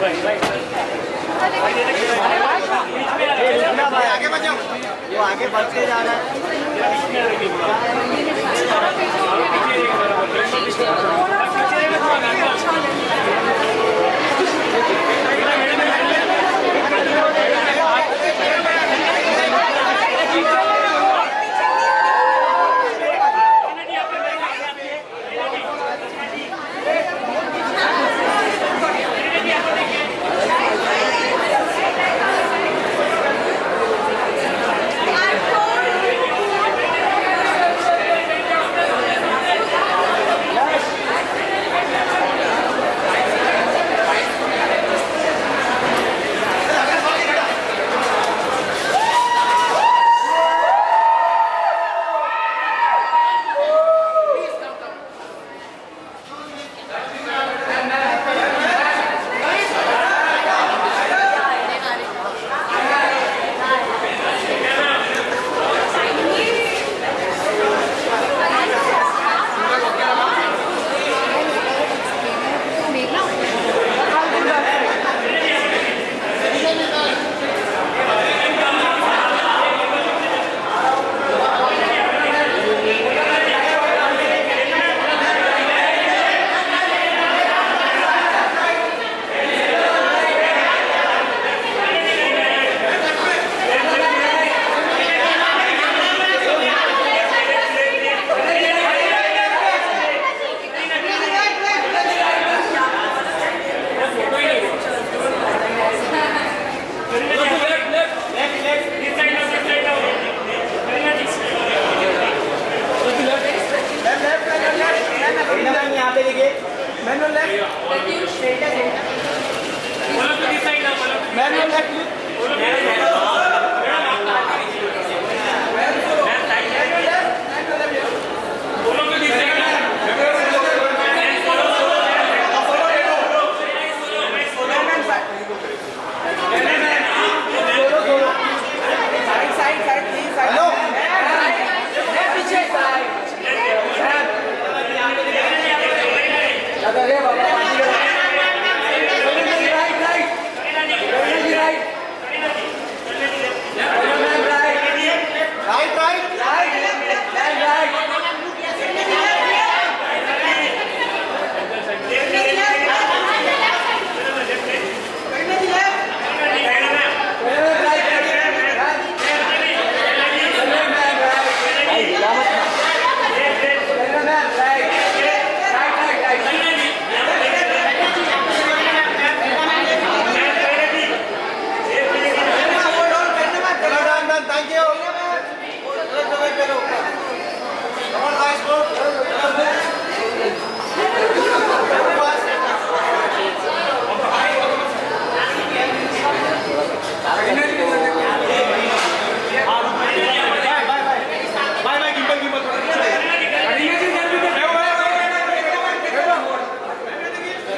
आगे बचाओ, वो आगे बढ़ते जा रहा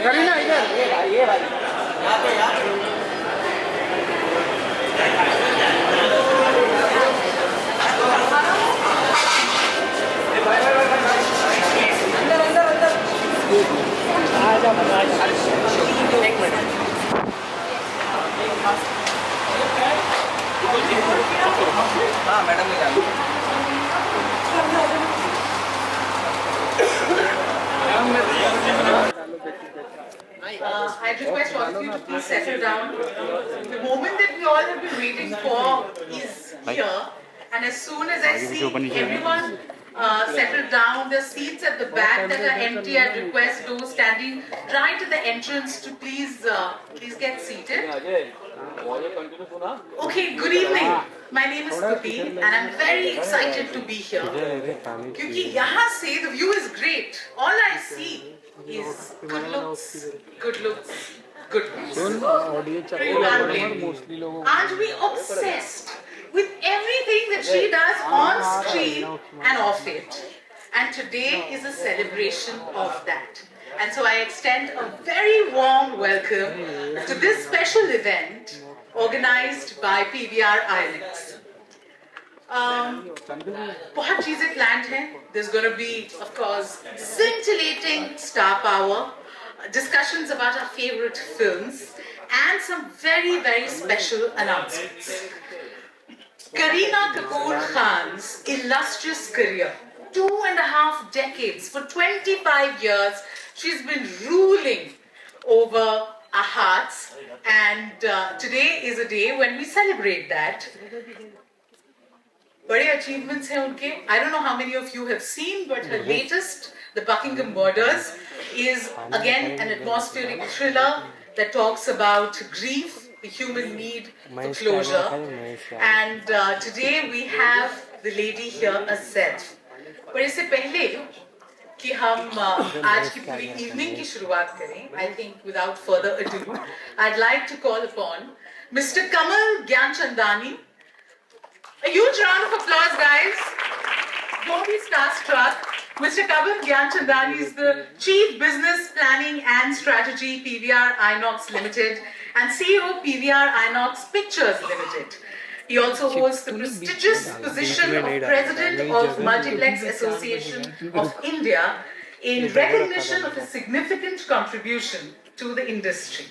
करीना इधर ये भाई यहाँ पे हाँ मैडम ने I request all of you to please settle down. The moment that we all have been waiting for is here, and as soon as I see everyone settle down, the seats at the back that are empty, I request those standing right at the entrance to please get seated. Okay, good evening. My name is Kapoor and I'm very excited to be here. Because यहाँ से the view is great. All I see is good looks, good looks, good looks. Anjali obsessed with everything that she does on screen and off it. And today is a celebration of that. And so I extend a very warm welcome to this special event organized by PVR Ilex. बहुत चीजें planned हैं. There's going to be, of course, scintillating star power, discussions about our favorite films, and some very, very special announcements. Kareena Kapoor Khan's illustrious career, 2.5 decades, for 25 years, she's been ruling over our hearts, and today is a day when we celebrate that. Bade achievements hai unke. I don't know how many of you have seen, but her latest, The Buckingham Murders, is again an atmospheric thriller that talks about grief, the human need for closure. And today we have the lady here herself. पर इससे पहले कि हम आज की पूरी evening की शुरुआत करें, I think without further ado, I'd like to call upon Mr. Kamal Gyanchandani. A huge round of applause, guys. Don't be starstruck. Mr. Kamal Gyanchandani is the Chief Business Planning and Strategy, PVR Inox Limited, and CEO, PVR Inox Pictures Limited. He also holds the prestigious position of President of Multiplex Association of India in recognition of his significant contribution to the industry.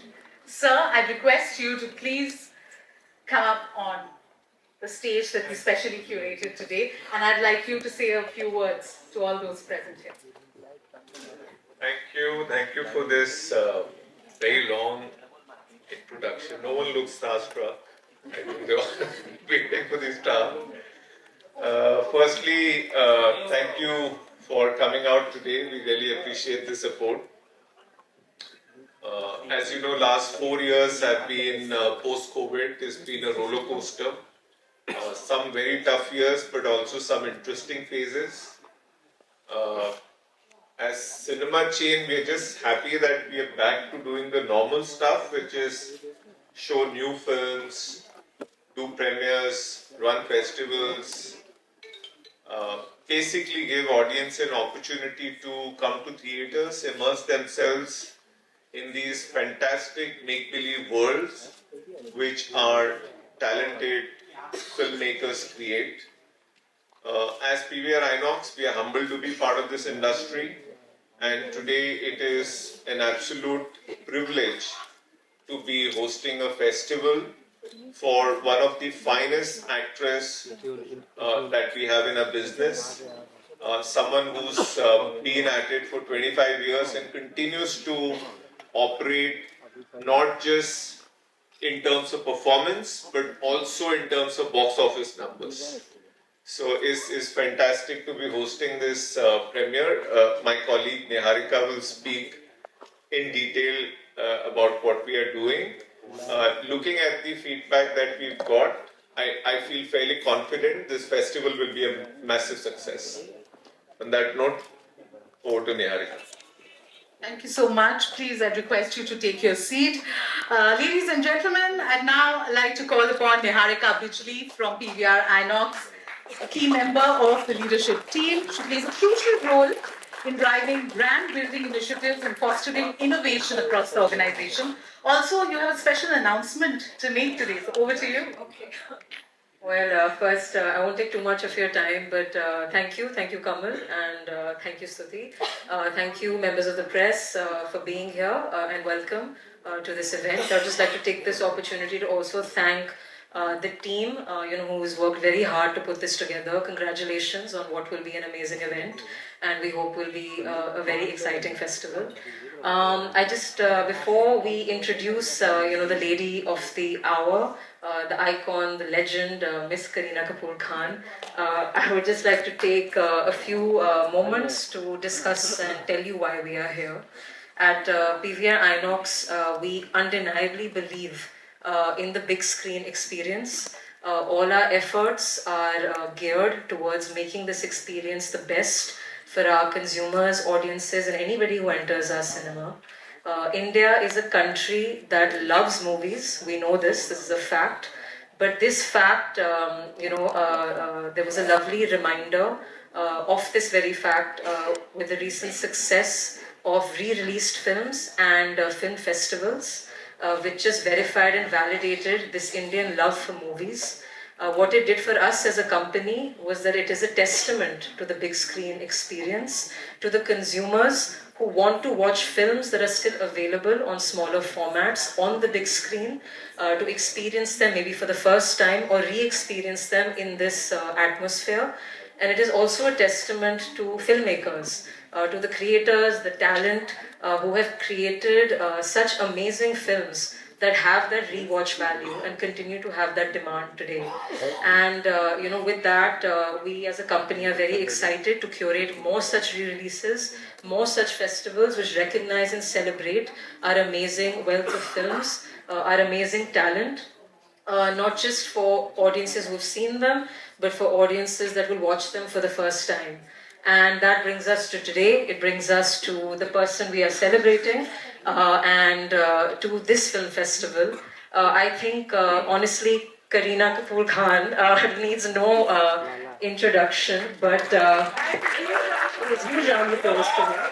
Sir, I request you to please come up on the stage that we specially curated today, and I'd like you to say a few words to all those present here. Thank you for this very long introduction. No one looks starstruck. I think they're all waiting for this star. Firstly, thank you for coming out today. We really appreciate the support. As you know, last 4 years have been post-COVID. It's been a roller coaster. Some very tough years, but also some interesting phases. As cinema chain, we are just happy that we are back to doing the normal stuff, which is show new films, do premieres, run festivals, basically give audience an opportunity to come to theaters, immerse themselves in these fantastic make-believe worlds which our talented filmmakers create. As PVR Inox, we are humbled to be part of this industry, and today it is an absolute privilege to be hosting a festival for one of the finest actresses that we have in our business. Someone who's been at it for 25 years and continues to operate not just in terms of performance, but also in terms of box office numbers. So it's fantastic to be hosting this premiere. My colleague Niharika will speak in detail about what we are doing. Looking at the feedback that we've got, I feel fairly confident this festival will be a massive success. On that note, over to Niharika. Thank you so much. Please, I'd request you to take your seat. Ladies and gentlemen, I'd now like to call upon Niharika Bijli from PVR Inox, a key member of the leadership team. She plays a crucial role in driving brand building initiatives and fostering innovation across the organization. Also, you have a special announcement to make today, so over to you. Okay. Well, first, I won't take too much of your time, but thank you Kamal, and thank you Stuti. Thank you members of the press for being here, and welcome to this event. I'd just like to take this opportunity to also thank the team, who's worked very hard to put this together. Congratulations on what will be an amazing event, and we hope will be a very exciting festival. I just, before we introduce, the lady of the hour, the icon, the legend, Miss Kareena Kapoor Khan, I would just like to take a few moments to discuss and tell you why we are here. At PVR Inox, we undeniably believe in the big screen experience. All our efforts are geared towards making this experience the best for our consumers, audiences, and anybody who enters our cinema. India is a country that loves movies. We know this is a fact. But this fact, there was a lovely reminder of this very fact with the recent success of re-released films and film festivals, which just verified and validated this Indian love for movies. What it did for us as a company was that it is a testament to the big screen experience, to the consumers who want to watch films that are still available on smaller formats on the big screen, to experience them maybe for the first time or re-experience them in this atmosphere. And it is also a testament to filmmakers, to the creators, the talent who have created such amazing films that have that rewatch value and continue to have that demand today. And with that, we as a company are very excited to curate more such re-releases, more such festivals which recognize and celebrate our amazing wealth of films, our amazing talent, not just for audiences who've seen them, but for audiences that will watch them for the first time. And that brings us to today. It brings us to the person we are celebrating, and to this film festival. I think, honestly, Kareena Kapoor Khan needs no introduction, but it's huge round of applause to her.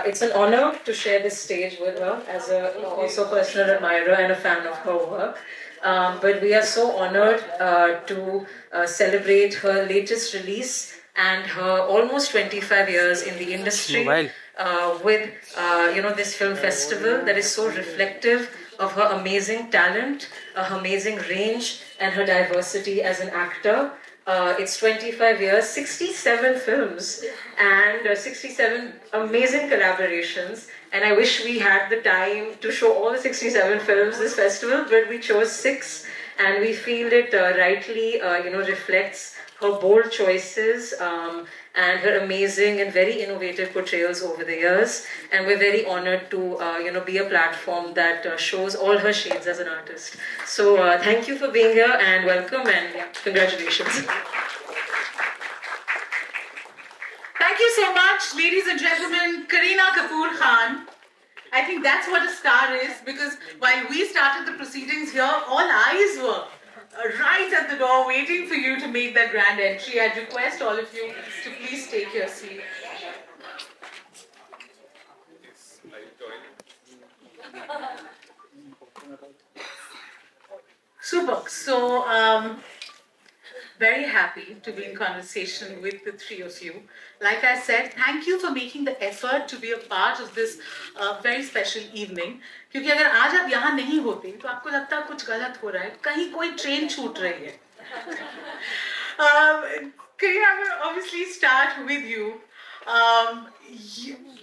It's an honor to share this stage with her as a also personal admirer and a fan of her work. But we are so honored to celebrate her latest release and her almost 25 years in the industry with this film festival that is so reflective of her amazing talent, her amazing range, and her diversity as an actor. It's 25 years, 67 films, and 67 amazing collaborations. And I wish we had the time to show all the 67 films this festival, but we chose 6, and we feel it rightly, reflects her bold choices and her amazing and very innovative portrayals over the years. And we're very honored to, be a platform that shows all her shades as an artist. So thank you for being here and welcome, and congratulations. Thank you so much, ladies and gentlemen, Kareena Kapoor Khan. I think that's what a star is, because while we started the proceedings here, all eyes were right at the door waiting for you to make that grand entry. I'd request all of you to please take your seat. Super. So, very happy to be in conversation with the three of you. Like I said, thank you for making the effort to be a part of this very special evening. क्योंकि अगर आज आप यहाँ नहीं होते तो आपको लगता है कुछ गलत हो रहा है, कहीं कोई ट्रेन छूट रही है. Kareena, I will obviously start with you.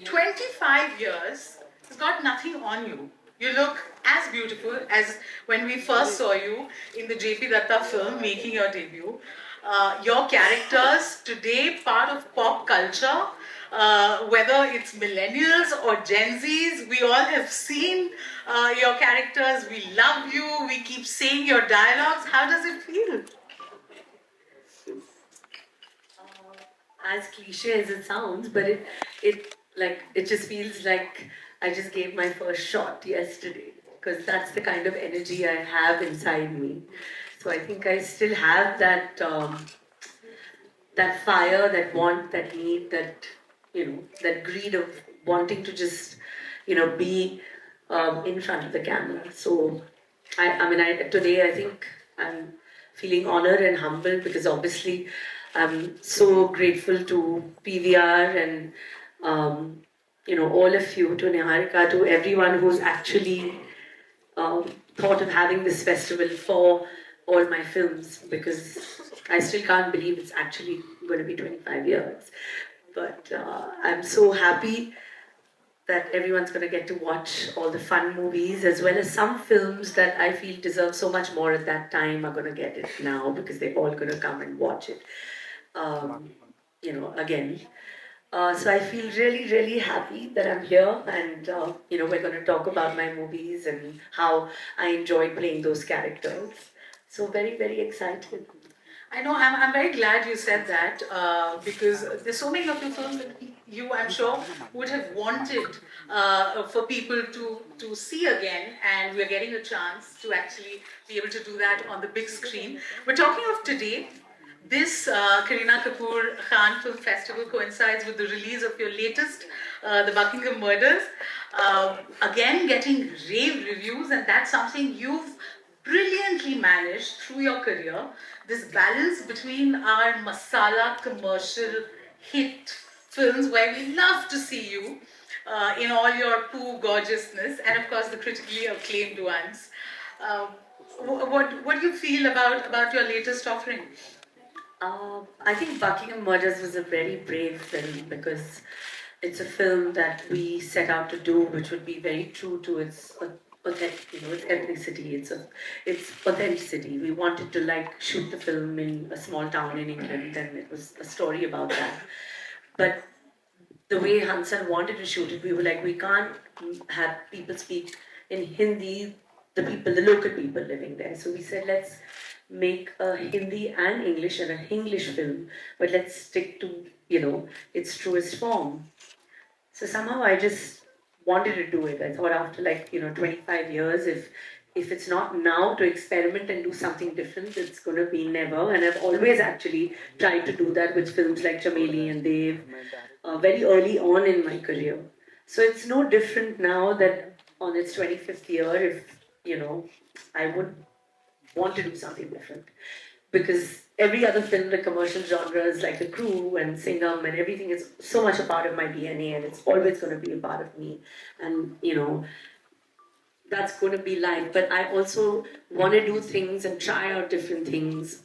25 years has got nothing on you. You look as beautiful as when we first saw you in the J.P. Datta film, making your debut. Your characters today, part of pop culture, whether it's millennials or Gen Zs, we all have seen your characters. We love you. We keep saying your dialogues. How does it feel? As cliche as it sounds, but it just feels like I just gave my first shot yesterday, because that's the kind of energy I have inside me. So I think I still have that that fire, that want, that need, that that greed of wanting to just be in front of the camera. So today I think I'm feeling honored and humbled, because obviously I'm so grateful to PVR and all of you, to Niharika, to everyone who's actually thought of having this festival for all my films, because I still can't believe it's actually going to be 25 years. But I'm so happy that everyone's going to get to watch all the fun movies, as well as some films that I feel deserve so much more at that time are going to get it now, because they're all going to come and watch it, again. So I feel really, really happy that I'm here, and we're going to talk about my movies and how I enjoyed playing those characters. So very, very excited. I know, I'm very glad you said that, because there's so many of your films that you, I'm sure, would have wanted for people to see again, and we're getting a chance to actually be able to do that on the big screen. We're talking of today. This Kareena Kapoor Khan Film Festival coincides with the release of your latest, The Buckingham Murders. Again, getting rave reviews, and that's something you've brilliantly managed through your career this balance between our masala commercial hit films where we love to see you in all your poo gorgeousness, and of course the critically acclaimed ones. Uh, what do you feel about your latest offering? I think Buckingham Murders was a very brave film because it's a film that we set out to do, which would be very true to its authentic, its ethnicity, its authenticity. We wanted to like shoot the film in a small town in England, and it was a story about that. But the way Hansan wanted to shoot it, we were like, we can't have people speak in Hindi, the local people living there. So we said, let's make a Hindi and an English film, but let's stick to, its truest form. So somehow I just wanted to do it. I thought after 25 years, if it's not now to experiment and do something different, it's going to be never. And I've always actually tried to do that with films like Chameli and Dev, very early on in my career. So it's no different now that on its 25th year, if, I would want to do something different. Because every other film, the commercial genres like The Crew and Singham and everything is so much a part of my DNA, and it's always going to be a part of me. And, that's going to be life. But I also want to do things and try out different things,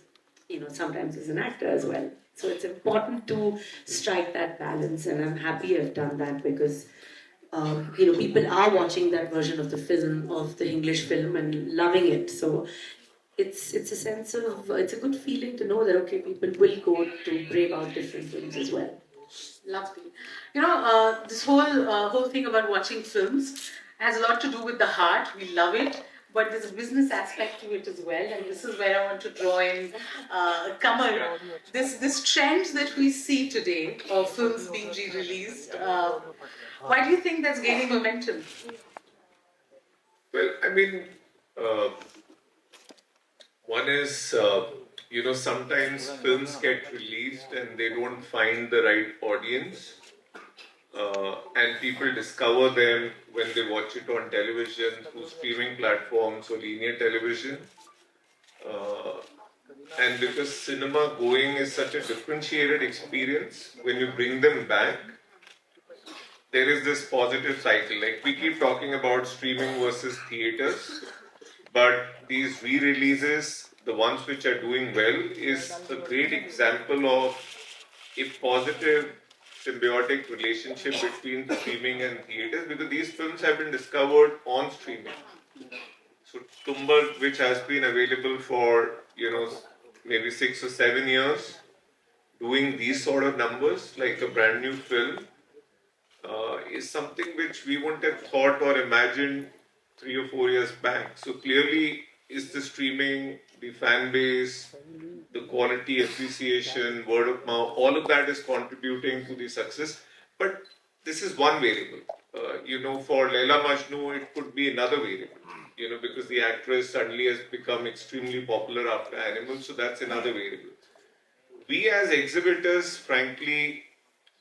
sometimes as an actor as well. So it's important to strike that balance, and I'm happy I've done that because, people are watching that version of the film, of the English film, and loving it. So it's a sense of, it's a good feeling to know that, okay, people will go to brave out different films as well. Lovely. This whole thing about watching films has a lot to do with the heart. We love it, but there's a business aspect to it as well. And this is where I want to draw in Kamal. This trend that we see today of films being re-released, why do you think that's gaining momentum? Well, I mean, one is, sometimes films get released and they don't find the right audience. And people discover them when they watch it on television, through streaming platforms or linear television. And because cinema going is such a differentiated experience, when you bring them back, there is this positive cycle. Like we keep talking about streaming versus theaters, but these re-releases, the ones which are doing well, is a great example of a positive symbiotic relationship between streaming and theaters, because these films have been discovered on streaming. So Tumbar, which has been available for maybe 6 or 7 years, doing these sort of numbers like a brand new film, is something which we wouldn't have thought or imagined 3 or 4 years back. So clearly, is the streaming, the fan base, the quality appreciation, word of mouth, all of that is contributing to the success. But this is one variable. For Laila Majnu, it could be another variable. Because the actress suddenly has become extremely popular after Animal, so that's another variable. We as exhibitors, frankly,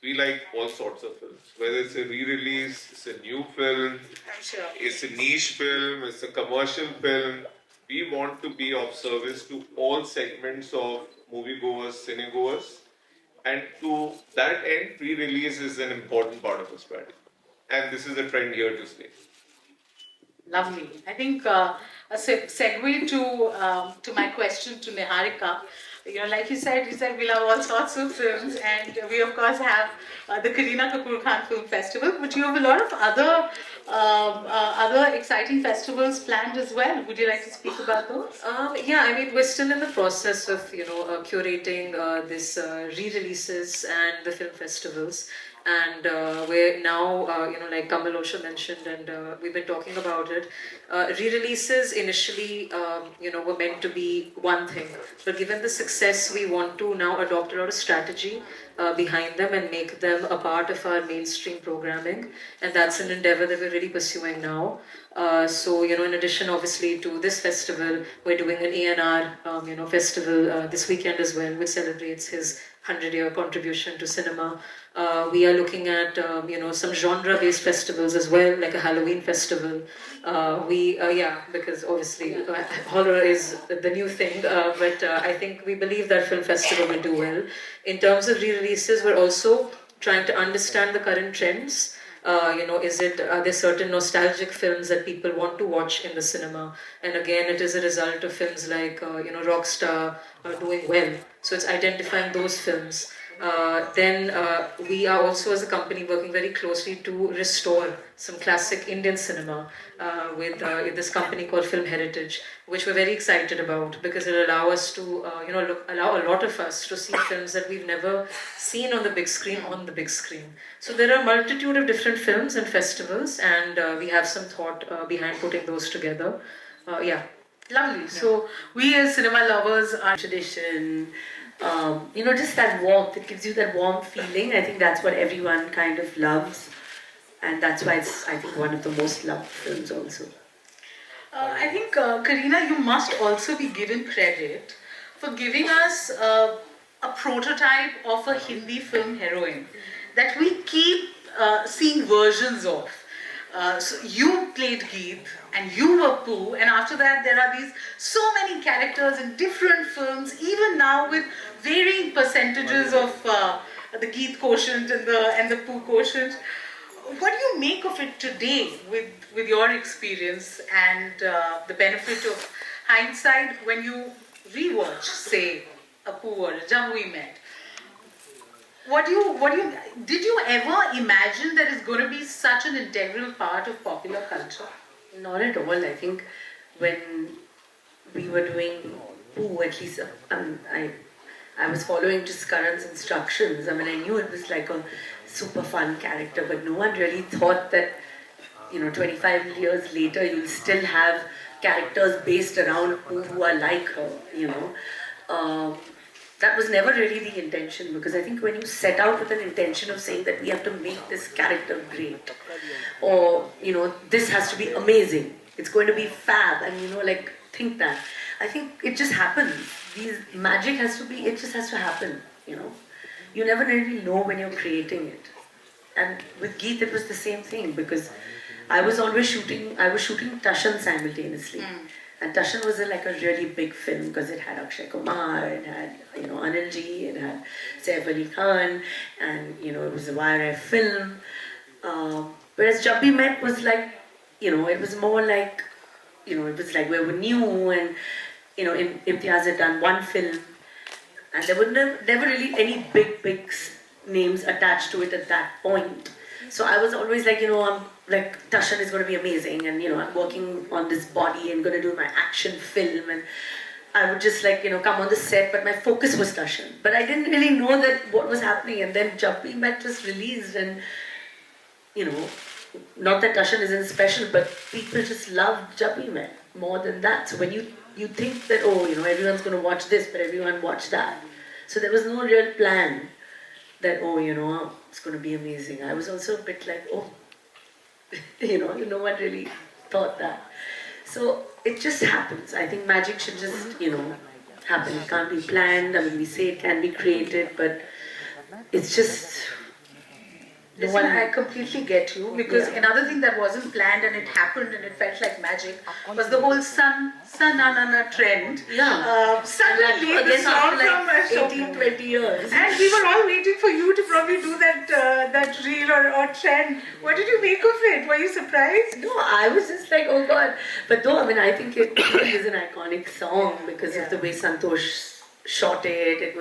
we like all sorts of films. Whether it's a re-release, it's a new film, it's a niche film, it's a commercial film. We want to be of service to all segments of moviegoers, cinegoers. And to that end, re-release is an important part of our strategy. And this is a trend here to stay. Lovely. I think a segue to my question to Niharika. Like you said we love all sorts of films, and we of course have the Kareena Kapoor Khan Film Festival, but you have a lot of other exciting festivals planned as well. Would you like to speak about those? Yeah, I mean, we're still in the process of curating this re-releases and the film festivals. And we're now, like Kamal Osha mentioned, and we've been talking about it. Re-releases initially, were meant to be one thing, but given the success, we want to now adopt a lot of strategy behind them and make them a part of our mainstream programming, and that's an endeavor that we're really pursuing now. So, in addition, obviously, to this festival, we're doing an A&R, festival this weekend as well, which celebrates his 100-year contribution to cinema. We are looking at some genre-based festivals as well, like a Halloween festival. Because obviously horror is the new thing, but I think we believe that film festival will do well. In terms of re-releases, we're also trying to understand the current trends. Are there certain nostalgic films that people want to watch in the cinema? And again, it is a result of films like Rockstar doing well. So it's identifying those films. Then we are also as a company working very closely to restore some classic Indian cinema with this company called Film Heritage, which we're very excited about because it'll allow us to, allow a lot of us to see films that we've never seen on the big screen So there are a multitude of different films and festivals, and we have some thought behind putting those together. Lovely. So we as cinema lovers are Tradition, just that warmth, it gives you that warm feeling. I think that's what everyone kind of loves, and that's why it's, I think, one of the most loved films also. I think, Kareena, you must also be given credit for giving us a prototype of a Hindi film heroine that we keep seeing versions of. So you played Geet and you were Pooh, and after that there are these so many characters in different films, even now with varying percentages of the Geet quotient and the Pooh quotient. What do you make of it today with your experience and the benefit of hindsight when you rewatch, say, a Pooh or a Jab We Met? Did you ever imagine that it's going to be such an integral part of popular culture? Not at all. I think when we were doing Pooh, at least I was following just Karan's instructions. I mean, I knew it was like a super fun character, but no one really thought that, 25 years later, you'll still have characters based around who are like her, That was never really the intention, because I think when you set out with an intention of saying that we have to make this character great, or, this has to be amazing, it's going to be fab, and, think that. I think it just happens. It just has to happen, You never really know when you're creating it. And with Geet, it was the same thing, because I was shooting Tashan simultaneously. And Tashan was a really big film because it had Akshay Kumar, it had, Anil Ji, it had Saif Ali Khan, and, it was a YRF film. Whereas Jab We Met was it was more like, it was like we were new, and, Imtiaz had done one film, and there were never really any big names attached to it at that point. So I was always I'm Tashan is going to be amazing, and I'm working on this body and going to do my action film, and I would just come on the set, but my focus was Tashan. But I didn't really know that what was happening, and then Jab We Met was released, and not that Tashan isn't special, but people just loved Jab We Met more than that. So when you think that, everyone's going to watch this, but everyone watched that. So there was no real plan that, it's going to be amazing. I was also a bit no one really thought that. So it just happens. I think magic should just, happen. It can't be planned. I mean, we say it can be created, but it's just... Listen, I completely get you, because another thing that wasn't planned and it happened and it felt like magic was the whole Sananana trend. Suddenly the song from 18-20 years. And we were all waiting for you to probably do that reel or trend. What did you make of it? Were you surprised? No, I was just like, oh God. But though, I mean, I think it is an iconic song because of the way Santosh shot it.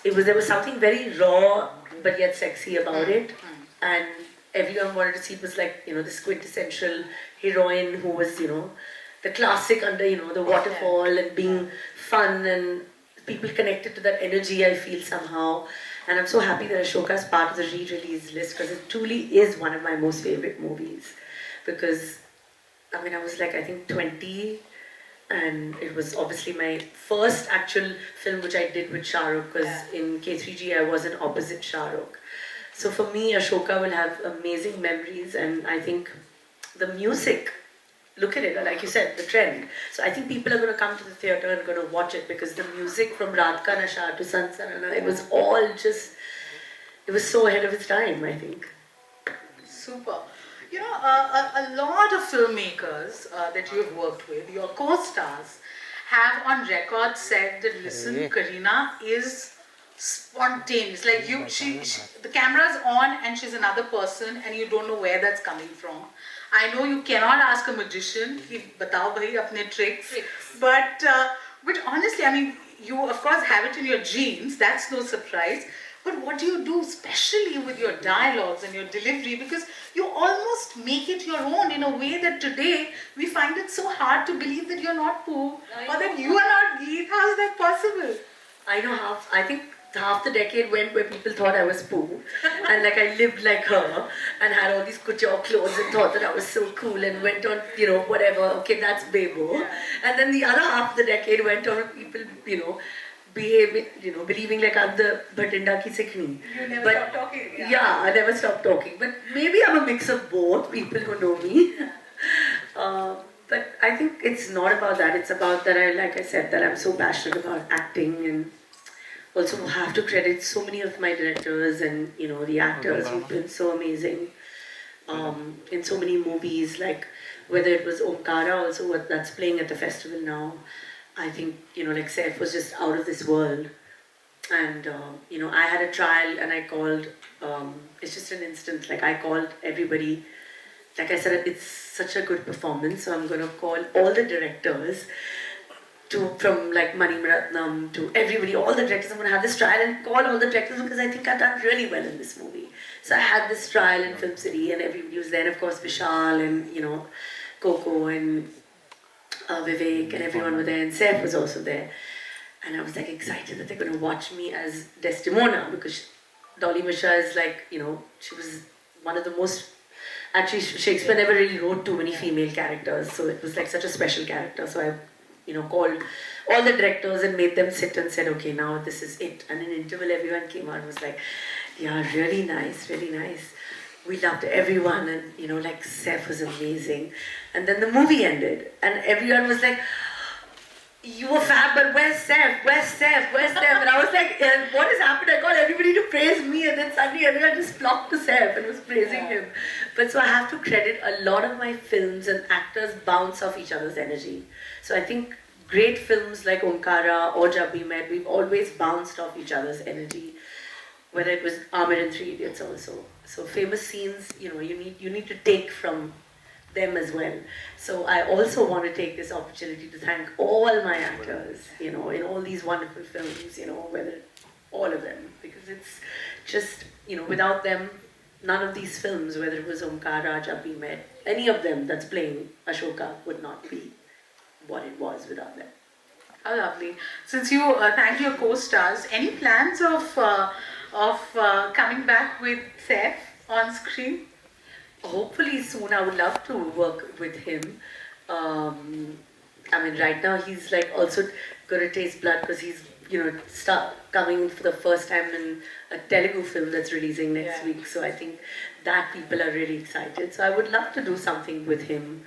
There was something very raw but yet sexy about it, and everyone wanted to see it was this quintessential heroine who was the classic under the waterfall and being fun, and people connected to that energy, I feel, somehow. And I'm so happy that Ashoka is part of the re-release list, because it truly is one of my most favorite movies, because I mean, I was I think 20, and it was obviously my first actual film which I did with Shah Rukh, because in K3G I was an opposite Shah Rukh. So for me, Ashoka will have amazing memories, and I think the music look at it, like you said, the trend. So I think people are going to come to the theatre and going to watch it because the music from Raat Ka Nasha to Sansarana, it was all just, it was so ahead of its time, I think. Super. You know, a lot of filmmakers that you have worked with, your co-stars, have on record said that, listen, Kareena is spontaneous. Like the camera's on and she's another person and you don't know where that's coming from. I know you cannot ask a magician, ki batao bhai apne tricks. But honestly, I mean, you of course have it in your genes, that's no surprise. But what do you do, especially with your dialogues and your delivery? Because you almost make it your own in a way that today we find it so hard to believe that you're not Pooh or that you are not Geet. How is that possible? I think half the decade went where people thought I was Pooh and like I lived like her and had all these couture clothes and thought that I was so cool and went on, you know, whatever, okay, that's Bebo. Yeah. And then the other half of the decade went on people, you know, believing like I'm the Bhatinda ki Sikhni. You never stopped talking. Yeah, I never stopped talking. But maybe I'm a mix of both, people who know me. But I think it's not about that. It's about that like I said, that I'm so passionate about acting and also have to credit so many of my directors and, you know, the actors who've been so amazing in so many movies, like whether it was Omkara, also what that's playing at the festival now. I think, you know, like Saif was just out of this world. And, you know, I had a trial and I called, it's just an instant, like I called everybody. Like I said, it's such a good performance, so I'm going to call all the directors, from like Mani Ratnam to everybody, all the directors. I'm going to have this trial and call all the directors because I think I've done really well in this movie. So I had this trial in Film City and everybody was there, and of course Vishal and, you know, Coco and Vivek and everyone were there, and Saif was also there. And I was like excited that they're going to watch me as Desdemona, because Dolly Mishra is like, you know, she was one of the most, actually Shakespeare never really wrote too many female characters, so it was like such a special character. So I, you know, called all the directors and made them sit and said, okay, now this is it. And in interval everyone came out and was like, yeah, really nice, really nice. We loved everyone, and you know, like Saif was amazing. And then the movie ended and everyone was like, you were fab, but where's Saif? Where's Saif? Where's Saif? And I was like, what has happened? I got everybody to praise me, and then suddenly everyone just flocked to Saif and was praising him. But so I have to credit a lot of my films and actors bounce off each other's energy. So I think great films like Omkara or Jab We Met, we've always bounced off each other's energy. Whether it was Amir in Three Idiots also. So famous scenes, you know, you need to take from them as well. So I also want to take this opportunity to thank all my actors, you know, in all these wonderful films, you know, whether all of them, because it's just, you know, without them, none of these films, whether it was Omkara, Jab We Met, any of them that's playing Ashoka would not be what it was without them. How lovely. Since you thank your co-stars, any plans of coming back with Saif on screen? Hopefully soon. I would love to work with him. I mean, right now he's like also gonna taste blood because he's, you know, coming for the first time in a Telugu film that's releasing next week. So I think that people are really excited. So I would love to do something with him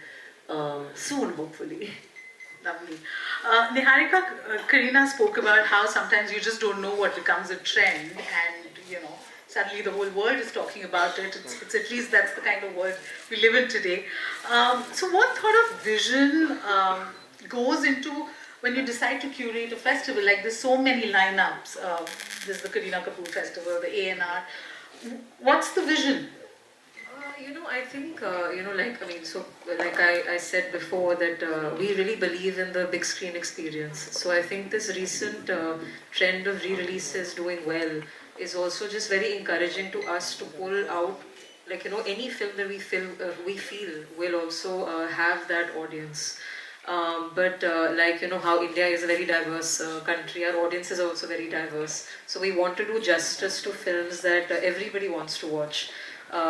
soon, hopefully. Lovely. Niharika, Kareena spoke about how sometimes you just don't know what becomes a trend, and you know, suddenly the whole world is talking about it. It's at least that's the kind of world we live in today. So what sort of vision goes into when you decide to curate a festival? Like there's so many lineups. There's the Kareena Kapoor Festival, the A&R. What's the vision? You know, I think, you know, like, I mean, so, like I said before that we really believe in the big screen experience. So I think this recent trend of re-releases doing well is also just very encouraging to us to pull out, like, you know, any film that we feel will also have that audience. Like, you know, how India is a very diverse country, our audience is also very diverse. So we want to do justice to films that everybody wants to watch.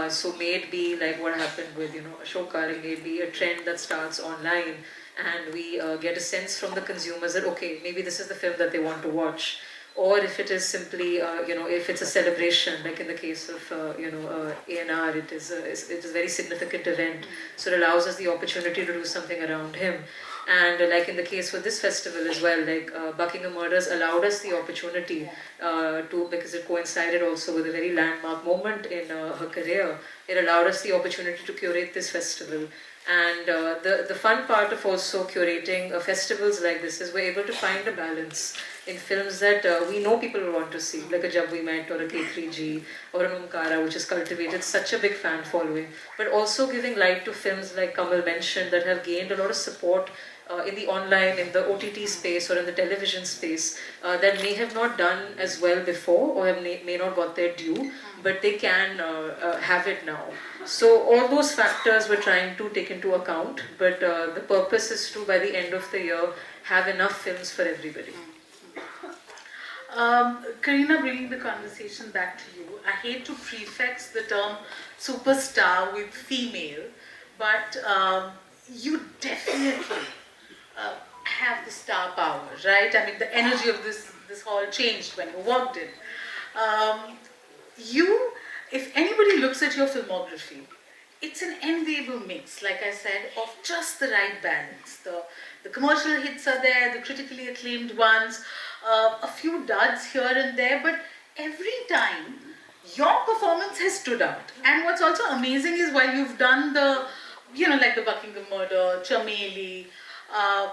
So may it be like what happened with, you know, Ashoka, like may it be a trend that starts online and we get a sense from the consumers that, okay, maybe this is the film that they want to watch. or if it is simply, if it's a celebration, like in the case of, ANR, it is a very significant event, so it allows us the opportunity to do something around him. And like in the case for this festival as well, like Buckingham Murders allowed us the opportunity because it coincided also with a very landmark moment in her career. It allowed us the opportunity to curate this festival. And the fun part of also curating festivals like this is we're able to find a balance in films that we know people will want to see, like a Jab We Met or a K3G or an Omkara, which has cultivated such a big fan following, but also giving light to films like Kamal mentioned that have gained a lot of support in the online, in the OTT space or in the television space that may have not done as well before or may not got their due, but they can have it now. So all those factors we're trying to take into account, but the purpose is to, by the end of the year, have enough films for everybody. Kareena, bringing the conversation back to you, I hate to prefix the term superstar with female, but you definitely have the star power, right? I mean, the energy of this hall changed when you walked in. If anybody looks at your filmography, it's an enviable mix, like I said, of just the right balance. The commercial hits are there, the critically acclaimed ones, a few duds here and there, but every time your performance has stood out. And what's also amazing is while you've done the, like the Buckingham Murder, Chameli,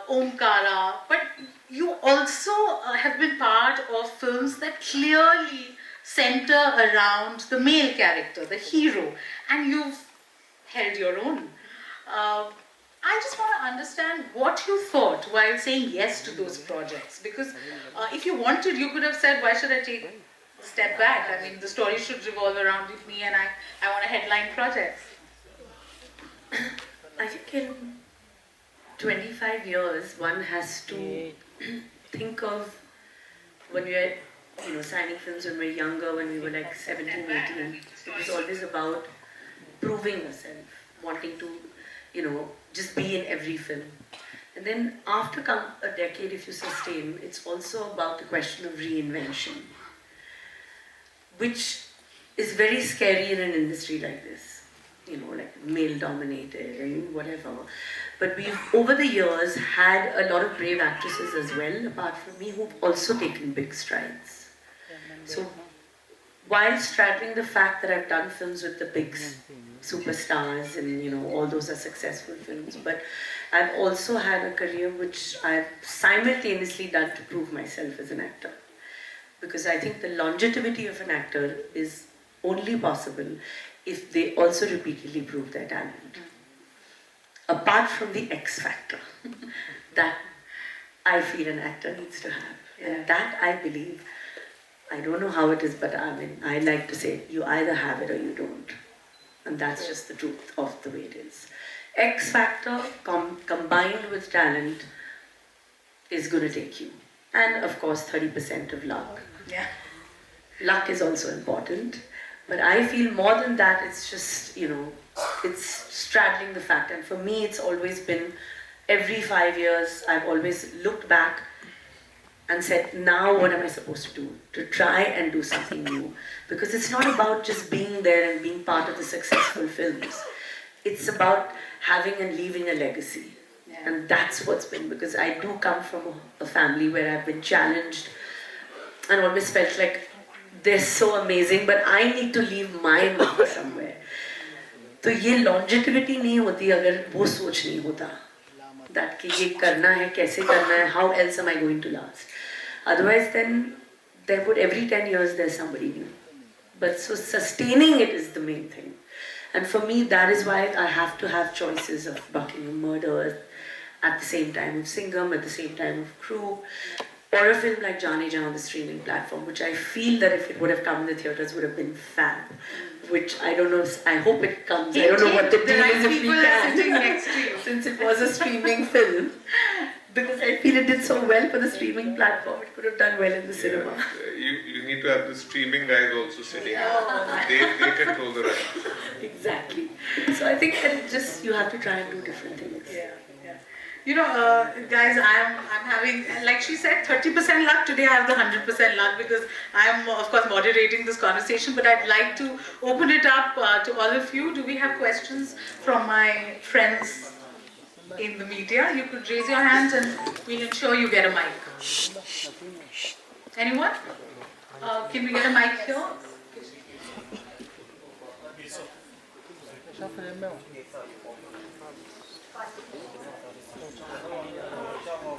Omkara, but you also have been part of films that clearly center around the male character, the hero, and you've held your own. I just want to understand what you thought while saying yes to those projects, because if you wanted, you could have said, why should I take a step back? I mean, the story should revolve around me and I want to headline projects. I think in 25 years, one has to think of when we are, signing films when we were younger, when we were like 17, 18. It was always about proving yourself, wanting to, just be in every film. And then after a decade, if you sustain, it's also about the question of reinvention, which is very scary in an industry like this, like male-dominated and whatever. But we've, over the years, had a lot of brave actresses as well, apart from me, who've also taken big strides. So, while straddling the fact that I've done films with the big superstars and, all those are successful films, but I've also had a career which I've simultaneously done to prove myself as an actor. Because I think the longevity of an actor is only possible if they also repeatedly prove their talent. Apart from the X factor that I feel an actor needs to have. And that I believe, I don't know how it is, but I like to say, you either have it or you don't. And that's just the truth of the way it is. X factor combined with talent is going to take you. And of course, 30% of luck. Yeah. Luck is also important. But I feel more than that, it's just, it's straddling the fact. And for me, it's always been, every 5 years, I've always looked back and said, now what am I supposed to do? To try and do something new. Because it's not about just being there and being part of the successful films. It's about having and leaving a legacy. Yeah. And that's what's been, because I do come from a family where I've been challenged and always felt like, they're so amazing, but I need to leave my mark somewhere. तो ये longevity नहीं होती अगर वो सोच नहीं होता that कि ये करना है, कैसे करना है, how else am I going to last? Otherwise, then there would every 10 years there's somebody new. But so sustaining it is the main thing. And for me, that is why I have to have choices of Buckingham Murder at the same time of Singham, at the same time of Crew, or a film like Jaane Jaan on the streaming platform, which I feel that if it would have come in the theatres would have been fab. Which I don't know, I hope it comes. I don't know what the deal is if we can. Sitting next to you. Since it was a streaming film. Because I feel it did so well for the streaming platform, it could have done well in the cinema. You need to have the streaming guys also sitting. They control the rights. Exactly. So I think that just you have to try and do different things. Yeah. You know, guys, I'm having, like she said, 30% luck. Today I have the 100% luck because I'm, of course, moderating this conversation. But I'd like to open it up to all of you. Do we have questions from my friends in the media? You could raise your hands and we'll ensure you get a mic. Anyone? Can we get a mic here?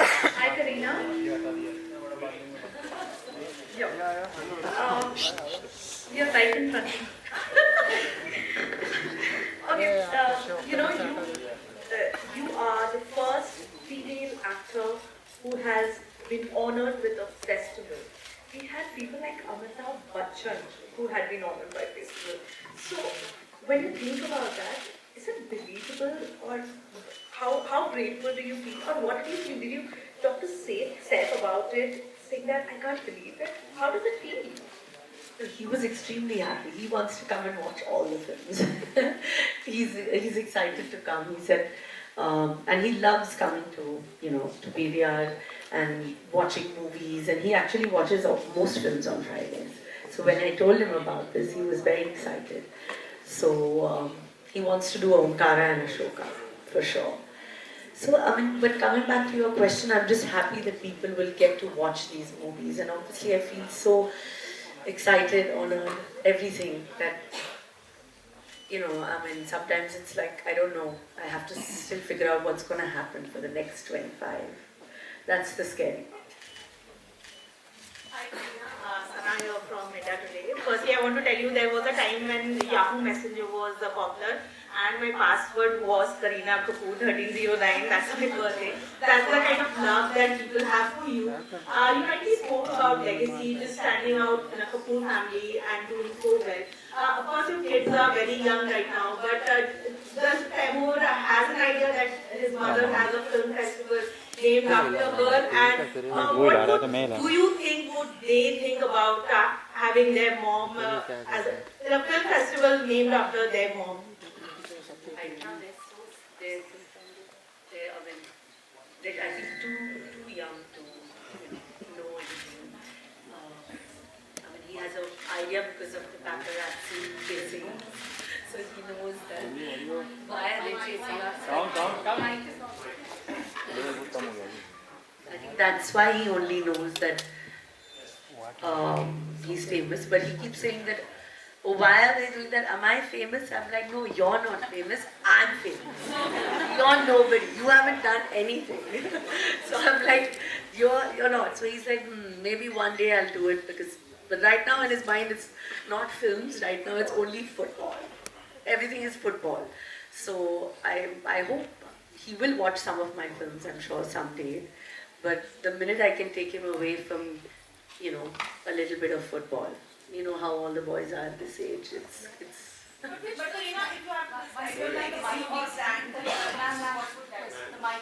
Hi, Kareena. You're right in front of me. Okay, you are the first female actor who has been honored with a festival. We had people like Amitabh Bachchan who had been honored by festival. So, when you think about that, is it believable, or how grateful do you feel, or what do you feel? Did you talk to Seth about it, saying that I can't believe it? How does it feel? He was extremely happy. He wants to come and watch all the films. he's excited to come. He said, and he loves coming to to PVR and watching movies. And he actually watches most films on Fridays. So when I told him about this, he was very excited. So he wants to do Omkara and Ashoka for sure. So but coming back to your question, I'm just happy that people will get to watch these movies, and obviously I feel so excited, honored, everything that, sometimes it's like, I don't know, I have to still figure out what's going to happen for the next 25. That's the scary. Hi, Sana here from India Today. Firstly, I want to tell you there was a time when Yahoo Messenger was popular and my password was Kareena Kapoor 1309. That's my birthday. That's the kind of love that people have for you. You rightly spoke about legacy, just standing out in a Kapoor family and doing so well. Of course, your kids are very young right now, but does Kapoor has an idea that his mother has a film festival named after her, and what do you think would they think about having their mom as a film festival named after their mom? Right now they're I think too young to know anything. He has an idea because of the paparazzi chasing us. So he knows that why are they chasing us? I think that's why he only knows that he's famous. But he keeps saying that, oh, why are they doing that? Am I famous? I'm like, no, you're not famous. I'm famous. You're nobody. You haven't done anything. So I'm like, you're not. So he's like, maybe one day I'll do it because. But right now in his mind, it's not films. Right now, it's only football. Everything is football. So I hope he will watch some of my films. I'm sure someday. But the minute I can take him away from, a little bit of football. You know how all the boys are at this age. It's. But Kareena, if you have to describe your legacy or brand, what would the mic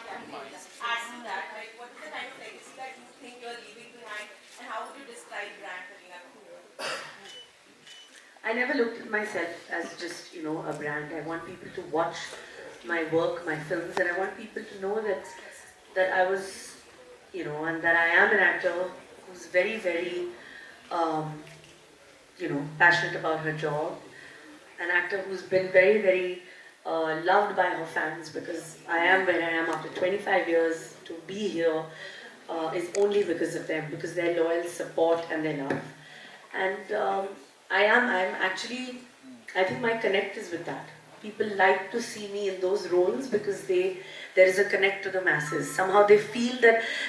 just add to that? Like, what is the kind of legacy that you think you're leaving behind, and how would you describe brand Kareena? I never looked at myself as just, a brand. I want people to watch my work, my films, and I want people to know that I was, and that I am an actor who's very, very, passionate about her job. An actor who's been very, very loved by her fans because I am where I am after 25 years. To be here is only because of them, because their loyal support and their love. And I think my connect is with that. People like to see me in those roles because there is a connect to the masses. Somehow they feel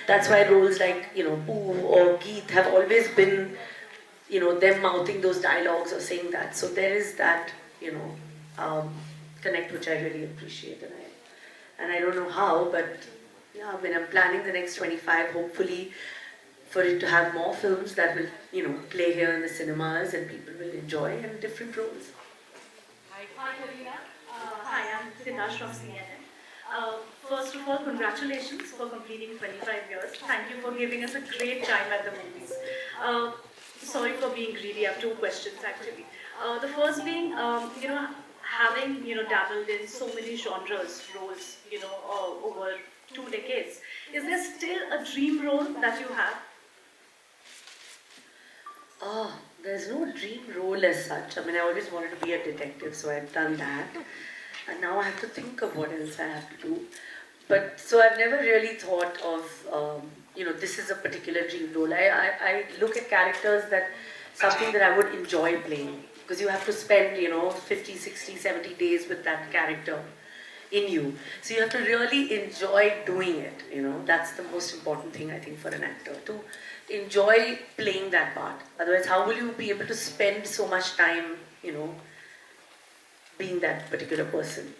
that's why roles like, Poo or Geet have always been, them mouthing those dialogues or saying that. So there is that, connect which I really appreciate. And I don't know how, but yeah, I'm planning the next 25, hopefully, for it to have more films that will, play here in the cinemas and people will enjoy in different roles. Hi, Kareena. Hi, I'm Sinash from CNN. First of all, congratulations for completing 25 years. Thank you for giving us a great time at the movies. Sorry for being greedy. I have two questions actually. The first being, having, dabbled in so many genres, roles, over 2 decades, is there still a dream role that you have? Oh, there's no dream role as such. I mean, I always wanted to be a detective, so I've done that. And now I have to think of what else I have to do. But, so I've never really thought of, this is a particular dream role. I look at characters that, something that I would enjoy playing. Because you have to spend, 50, 60, 70 days with that character in you. So you have to really enjoy doing it, That's the most important thing, I think, for an actor. To enjoy playing that part. Otherwise, how will you be able to spend so much time, being that particular person?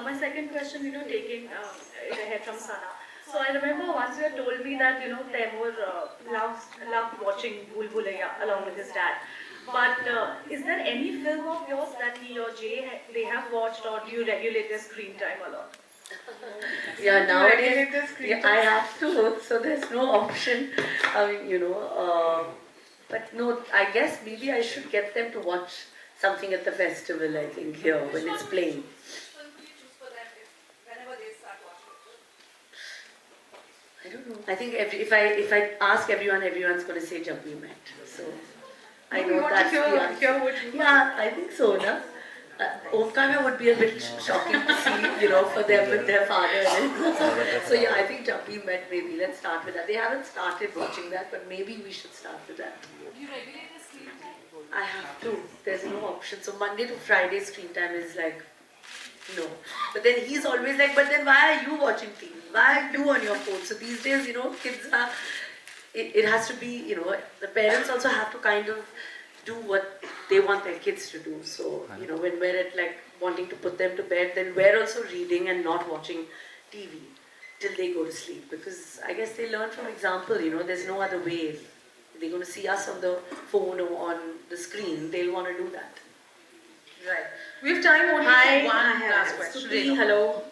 My second question, taking it ahead from Sana. So I remember once you had told me that, Taimur loved watching Bhool Bhulaiya along with his dad. But is there any film of yours that he or Jay, they have watched, or do you regulate their screen time a lot? Yeah, nowadays I have to, so there's no option. But no, I guess maybe I should get them to watch something at the festival, I think, here, when it's playing. I don't know. I think if I ask everyone, everyone's going to say Jab We Met. So I know that's the answer. Yeah, I think so, no? Omkara would be a bit shocking to see, for them with their father. So yeah, I think Jab We Met, maybe. Let's start with that. They haven't started watching that, but maybe we should start with that. Do you regulate the screen time? I have to. There's no option. So Monday to Friday screen time is like, no. But then he's always like, but then why are you watching TV? Why are you on your phone? So these days, kids are, it has to be, the parents also have to kind of do what they want their kids to do. So, when we're at like wanting to put them to bed, then we're also reading and not watching TV till they go to sleep. Because I guess they learn from example, there's no other way. If they're going to see us on the phone or on the screen, they'll want to do that. Right. We have time only for one last question. Stuti, hello.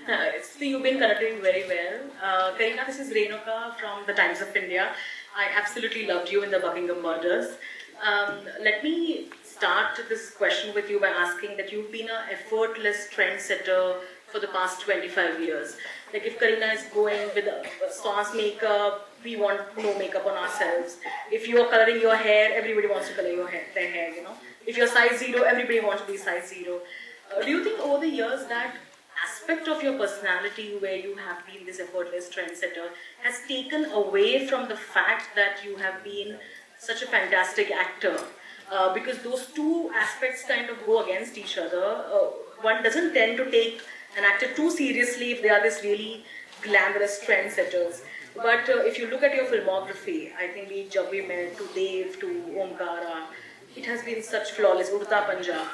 Stuti, you've been conducting very well. Kareena, this is Renuka from the Times of India. I absolutely loved you in the Buckingham Murders. Let me start this question with you by asking that you've been an effortless trendsetter for the past 25 years. Like if Kareena is going with a sauce makeup, we want no makeup on ourselves. If you are coloring your hair, everybody wants to color their hair, If you're size 0, everybody wants to be size 0. Do you think over the years that aspect of your personality where you have been this effortless trendsetter has taken away from the fact that you have been such a fantastic actor? Because those two aspects kind of go against each other. One doesn't tend to take an actor too seriously if they are this really glamorous trendsetters. But if you look at your filmography, I think be Jab We Met, to Dev, to Omkara, it has been such flawless, Urta Punjab.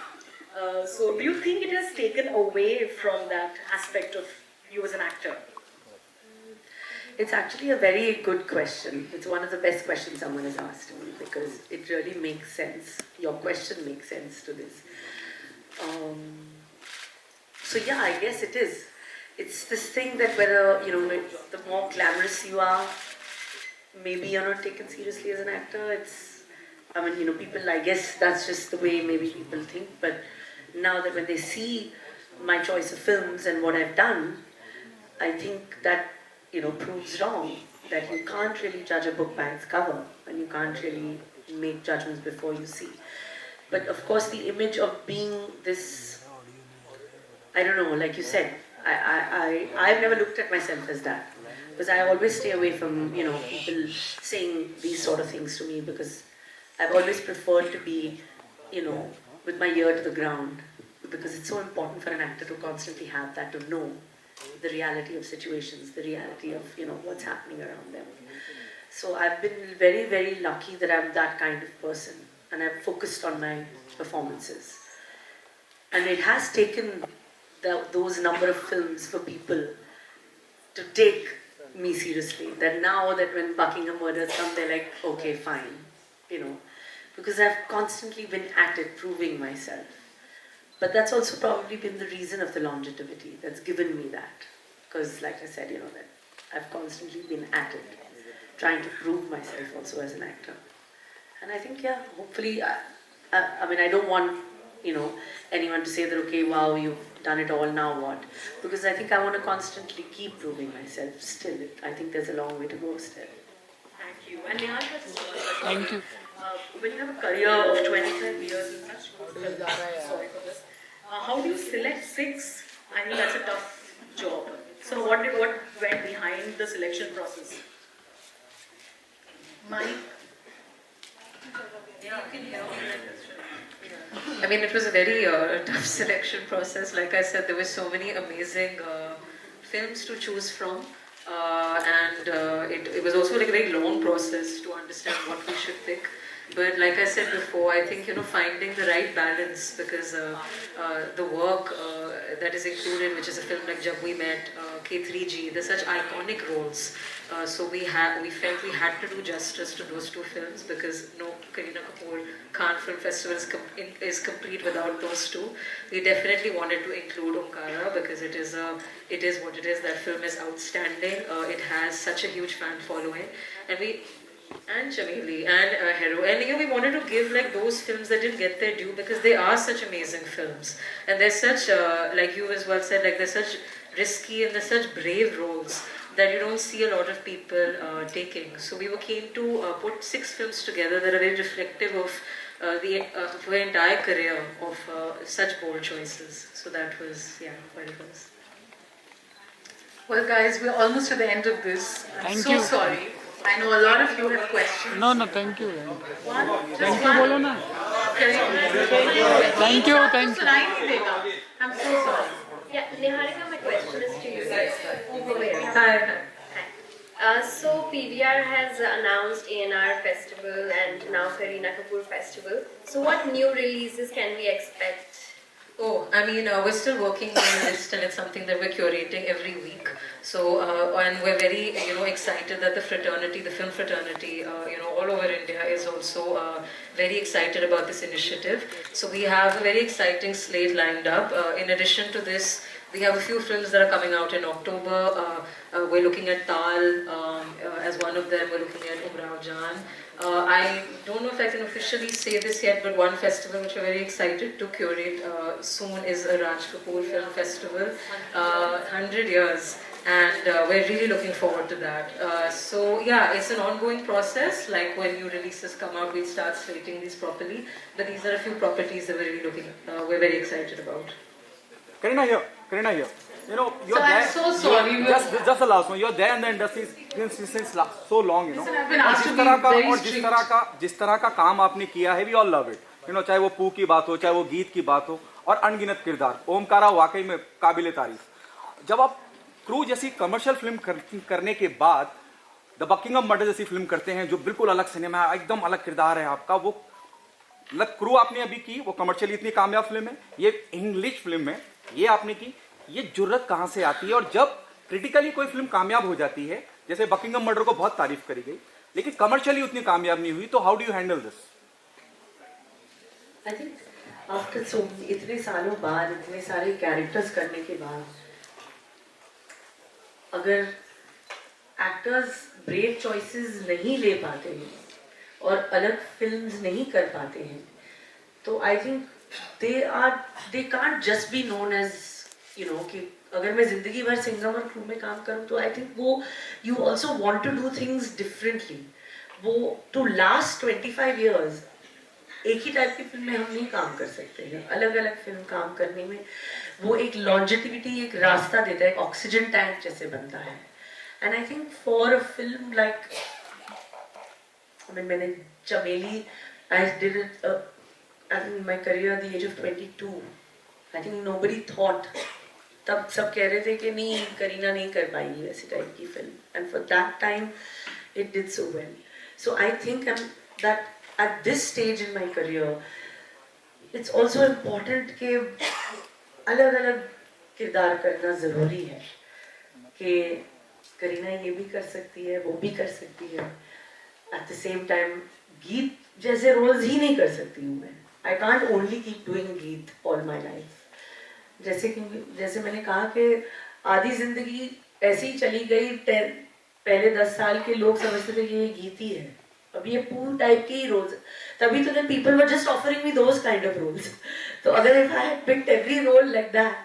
So do you think it has taken away from that aspect of you as an actor? It's actually a very good question. It's one of the best questions someone has asked me because it really makes sense. Your question makes sense to this. So yeah, I guess it is. It's this thing that whether, the more glamorous you are, maybe you're not taken seriously as an actor. People, I guess that's just the way maybe people think. But now that when they see my choice of films and what I've done, I think that, proves wrong. That you can't really judge a book by its cover and you can't really make judgments before you see. But of course the image of being this, I don't know, like you said, I've never looked at myself as that. Because I always stay away from, people saying these sort of things to me because I've always preferred to be, with my ear to the ground. Because it's so important for an actor to constantly have that, to know the reality of situations, the reality of, what's happening around them. So I've been very, very lucky that I'm that kind of person. And I've focused on my performances. And it has taken those number of films for people to take me seriously. That now that when Buckingham Murders come, they're like, okay, fine, because I've constantly been at it, proving myself. But that's also probably been the reason of the longevity that's given me that. Because like I said, that I've constantly been at it, trying to prove myself also as an actor. And I think, yeah, hopefully, I don't want you know, anyone to say that, okay, wow, you've done it all, now what? Because I think I want to constantly keep proving myself still. I think there's a long way to go still. Thank you. And Nihal has a small question. Thank you. When you have a career of 25 years in such good sorry for this. How do you select 6? I think that's a tough job. So what went behind the selection process? I mean, it was a very tough selection process. Like I said, there were so many amazing films to choose from. And it was also like a very long process to understand what we should pick. But like I said before, I think, finding the right balance, because the work that is included, which is a film like Jab We Met, K3G, they're such iconic roles. So we felt we had to do justice to those 2 films, because no Kareena Kapoor Cannes Film Festival is complete without those 2. We definitely wanted to include Omkara, because it is what it is. That film is outstanding. It has such a huge fan following, and Chameli and Hero, and we wanted to give like those films that didn't get their due, because they are such amazing films, and they're such like you as well said, like they're such risky and they're such brave roles that you don't see a lot of people taking. So we were keen to put 6 films together that are very reflective of the entire career of such bold choices. So that was what it was. Well, guys, we're almost at the end of this. I'm Thank so you. sorry. I know a lot of you have questions. No, thank you. Thank you बोलो ना. Thank you. सुनाई नहीं देगा. I'm so sorry. Yeah, Niharika, my question is to you. Over here. Hi. So PVR has announced ANR Festival and now Kareena Kapoor Festival. So what new releases can we expect? Oh, I mean, we're still working on a list, and it's something that we're curating every week. So, and we're very, excited that the film fraternity, all over India is also very excited about this initiative. So we have a very exciting slate lined up. In addition to this, we have a few films that are coming out in October. We're looking at Tal as one of them. We're looking at Umrao Jan. I don't know if I can officially say this yet, but one festival which we're very excited to curate soon is a Raj Kapoor Film Festival, 100 years, and we're really looking forward to that. So yeah, it's an ongoing process. Like when new releases come out, we'll start slating these properly. But these are a few properties that we're very excited about. Kareena here. You're So there. I'm so sorry. Just the last one. You're there in the industry since so long, Listen, I've been asked to be very strict. जिस तरह का काम आपने किया है, we all love it. चाहे वो पू की बात हो, चाहे वो गीत की बात हो, और अनगिनत किरदार. ओमकारा वाकई में काबिले तारीफ. जब आप क्रू जैसी कमर्शियल फिल्म करने के बाद द बकिंगम मर्डर जैसी फिल्म करते हैं, जो बिल्कुल अलग सिनेमा है, एकदम अलग किरदार है आपका, वो क्रू आपने अभी की, वो कमर्शियली इतनी कामयाब फिल्म है, ये इंग्लिश फिल्म है, ये आपने की, ये जुर्रत कहां से आती है? और जब क्रिटिकली कोई फिल्म कामयाब हो जाती है, जैसे बकिंगम मर्डर को बहुत तारीफ करी गई, लेकिन कमर्शियली उतनी कामयाब नहीं हुई, तो how do you handle this? I think after इतने सालों बाद, इतने सारे कैरेक्टर्स करने के बाद, अगर एक्टर्स ब्रेव चॉइसेस नहीं ले पाते हैं और अलग फिल्म्स नहीं कर पाते हैं, तो I think they can't just be known as कि अगर मैं जिंदगी भर सिंगम और क्रू में काम करूं, तो आई थिंक वो you also want to do things differently. वो टू लास्ट 25 ईयर्स एक ही टाइप की फिल्म में हम नहीं काम कर सकते हैं. अलग अलग फिल्म काम करने में वो एक लॉन्जेटिविटी, एक रास्ता देता है, एक ऑक्सीजन टैंक जैसे बनता है. And I think for a film like, मैंने चमेली, I did it in my career at the age of 22. I think nobody thought, तब सब कह रहे थे कि नहीं, करीना नहीं कर पाएगी वैसे टाइप की film, and for that time it did so well. So I think that at this stage in my career it's also important कि अलग अलग किरदार करना ज़रूरी है, कि करीना ये भी कर सकती है, वो भी कर सकती है, at the same time गीत जैसे रोल्स ही नहीं कर सकती हूँ मैं. I can't only keep doing गीत all my life. जैसे मैंने कहा कि आधी जिंदगी ऐसे ही चली गई, पहले 10 साल के लोग समझते थे कि ये गीत ही है, अभी ये पूल टाइप के ही रोल्स, तभी तो then people were just offering me those kind of roles. तो अगर if I had picked every role like that,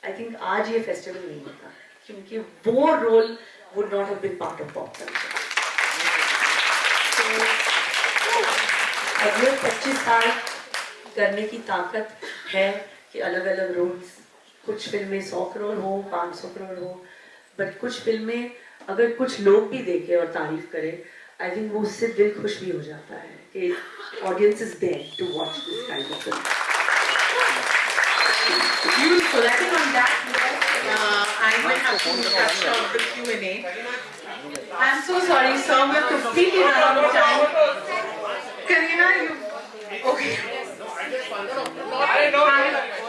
I think आज ये festival नहीं होता, क्योंकि वो role would not have been part of pop culture. So अगले 25 साल करने की ताकत है कि अलग अलग roles, कुछ फिल्में 100 करोड़ हो, 500 करोड़ हो, but कुछ फिल्में अगर कुछ लोग भी देखें और तारीफ करें, I think वो उससे दिल खुश भी हो जाता है कि audience is there to watch this kind of film. Beautiful. I think on that note, I might have to touch on the Q&A. I'm so sorry, sir. We're completely run out of time. Kareena, you... Okay.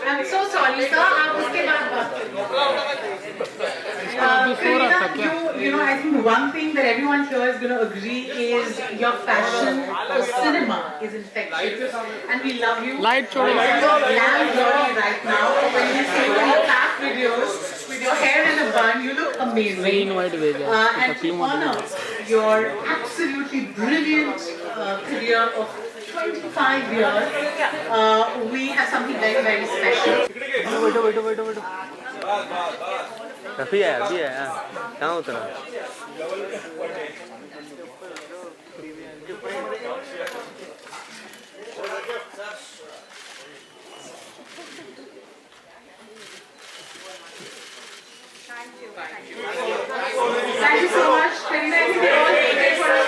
I'm so sorry, sir. आप उसके बाद बात करिए. Kareena, you know, I think one thing that everyone here is going to agree is your passion for cinema is infectious, and we love you. Light chodo. Glam glory right now. When you see your past videos with your hair in a bun, you look amazing. And to honor your absolutely brilliant career of 25 years, we have something very, very special. अभी है कहाँ उतरा Thank you so much, Kareena. I think we're all waiting for a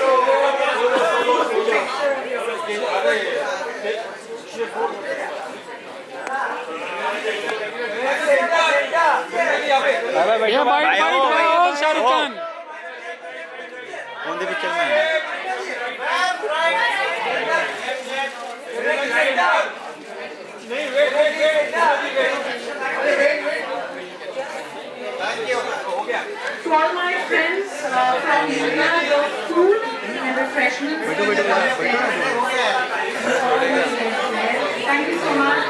Shahrukh Khan कौन सी picture में है To all my friends from India, your food and refreshments. Thank you so much.